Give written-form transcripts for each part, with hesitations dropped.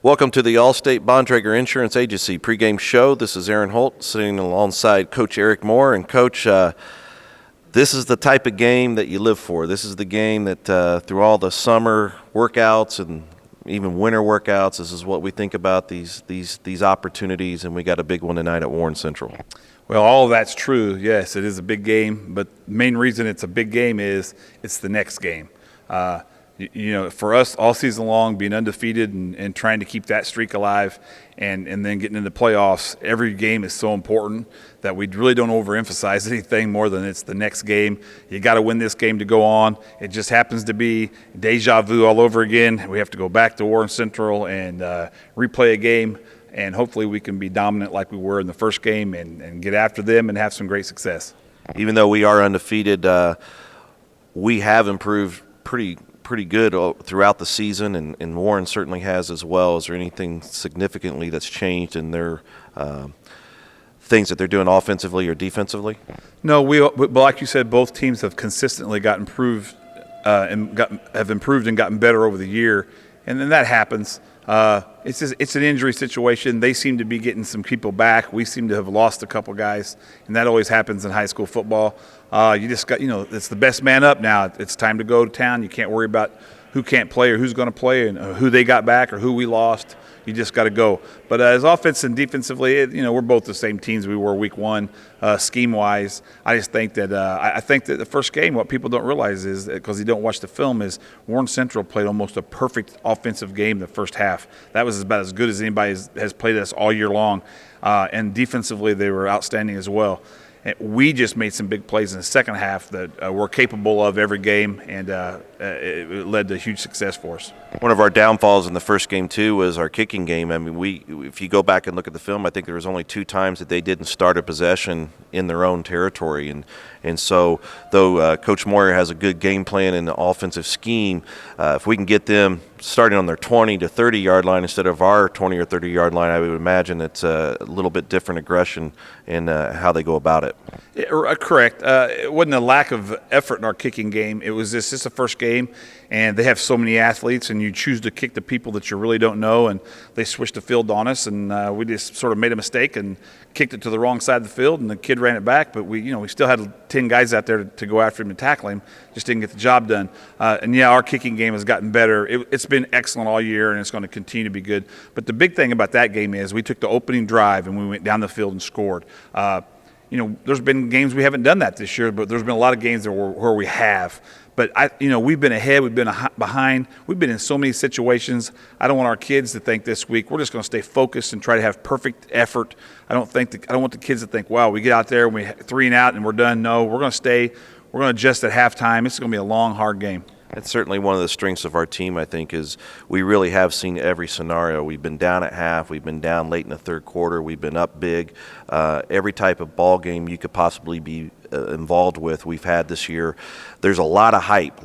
Welcome to the Allstate Bontrager Insurance Agency pregame show. This is Aaron Holt sitting alongside Coach Eric Moore. And Coach, this is the type of game that you live for. This is the game that through all the summer workouts and even winter workouts, this is what we think about these opportunities, and we got a big one tonight at Warren Central. Well, all of that's true. Yes, it is a big game, but the main reason it's a big game is it's the next game. For us all season long, being undefeated and trying to keep that streak alive and then getting into the playoffs, every game is so important that we really don't overemphasize anything more than it's the next game. You got to win this game to go on. It just happens to be deja vu all over again. We have to go back to Warren Central and replay a game, and hopefully we can be dominant like we were in the first game and get after them and have some great success. Even though we are undefeated, we have improved pretty good throughout the season, and Warren certainly has as well. Is there anything significantly that's changed in their things that they're doing offensively or defensively? No, but like you said, both teams have consistently got improved have improved and gotten better over the year, and then that happens. It's an injury situation. They seem to be getting some people back. We seem to have lost a couple guys, and that always happens in high school football. You just got, it's the best man up now. It's time to go to town. You can't worry about who can't play or who's going to play and who they got back or who we lost. You just got to go. But as offense and defensively, we're both the same teams we were week one, scheme-wise. I just think that I think that the first game, what people don't realize is, because you don't watch the film, is Warren Central played almost a perfect offensive game the first half. That was about as good as anybody has played us all year long. And defensively, they were outstanding as well. We just made some big plays in the second half that we're capable of every game, and it led to huge success for us. One of our downfalls in the first game, too, was our kicking game. I mean, if you go back and look at the film, I think there was only 2 times that they didn't start a possession in their own territory. And so, though Coach Moore has a good game plan in the offensive scheme, if we can get them starting on their 20 to 30-yard line instead of our 20 or 30-yard line, I would imagine it's a little bit different aggression in how they go about it. Correct. It wasn't a lack of effort in our kicking game. It was just the first game, and they have so many athletes, and you choose to kick the people that you really don't know, and they switched the field on us, and we just sort of made a mistake and kicked it to the wrong side of the field, and the kid ran it back, but we still had 10 guys out there to go after him and tackle him, just didn't get the job done. Our kicking game has gotten better. It's been excellent all year, and it's going to continue to be good. But the big thing about that game is we took the opening drive and we went down the field and scored. There's been games we haven't done that this year, but there's been a lot of games where we have. But we've been ahead, we've been behind, we've been in so many situations. I don't want our kids to think this week we're just going to stay focused and try to have perfect effort. I don't want the kids to think, wow, we get out there and we 3 and out and we're done. No, we're going to stay. We're going to adjust at halftime. It's going to be a long, hard game. That's certainly one of the strengths of our team, I think, is we really have seen every scenario. We've been down at half. We've been down late in the third quarter. We've been up big. Every type of ball game you could possibly be involved with, we've had this year. There's a lot of hype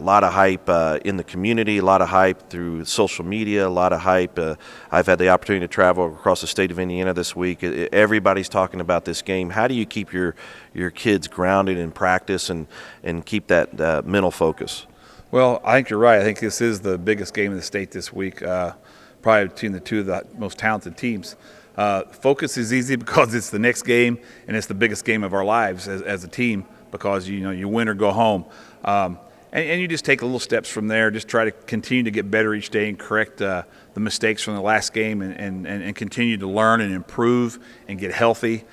in the community, a lot of hype through social media, a lot of hype. I've had the opportunity to travel across the state of Indiana this week. Everybody's talking about this game. How do you keep your kids grounded in practice and keep that mental focus? Well, I think you're right. I think this is the biggest game in the state this week, probably between the two of the most talented teams. Focus is easy because it's the next game, and it's the biggest game of our lives as a team because, you win or go home. And you just take little steps from there, just try to continue to get better each day and correct the mistakes from the last game and continue to learn and improve and get healthy.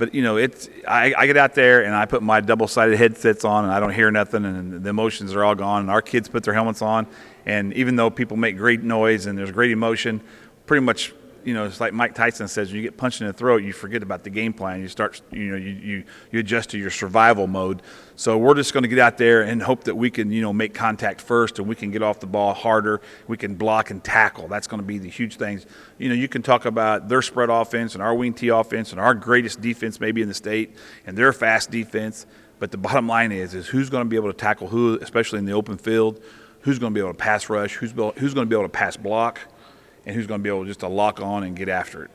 But I get out there and I put my double-sided headsets on and I don't hear nothing and the emotions are all gone. And our kids put their helmets on, and even though people make great noise and there's great emotion, pretty much it's like Mike Tyson says, when you get punched in the throat, you forget about the game plan. You start, you adjust to your survival mode. So we're just going to get out there and hope that we can, make contact first and we can get off the ball harder. We can block and tackle. That's going to be the huge things. You can talk about their spread offense and our wing T offense and our greatest defense maybe in the state and their fast defense. But the bottom line is who's going to be able to tackle who, especially in the open field, who's going to be able to pass rush, who's going to be able to pass block, and who's going to be able just to lock on and get after it.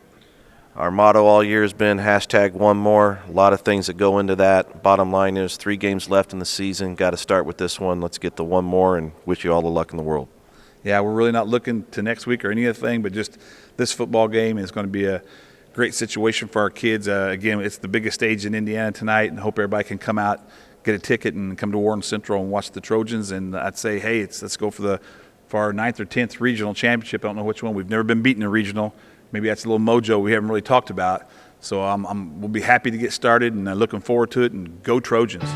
Our motto all year has been #one more. A lot of things that go into that. Bottom line is 3 games left in the season. Got to start with this one. Let's get the one more and wish you all the luck in the world. Yeah, we're really not looking to next week or any other thing, but just this football game is going to be a great situation for our kids. Again, it's the biggest stage in Indiana tonight, and hope everybody can come out, get a ticket, and come to Warren Central and watch the Trojans. And I'd say, hey, let's go for our 9th or 10th regional championship. I don't know which one. We've never been beaten in a regional. Maybe that's a little mojo we haven't really talked about. So we'll be happy to get started, and looking forward to it. And go Trojans!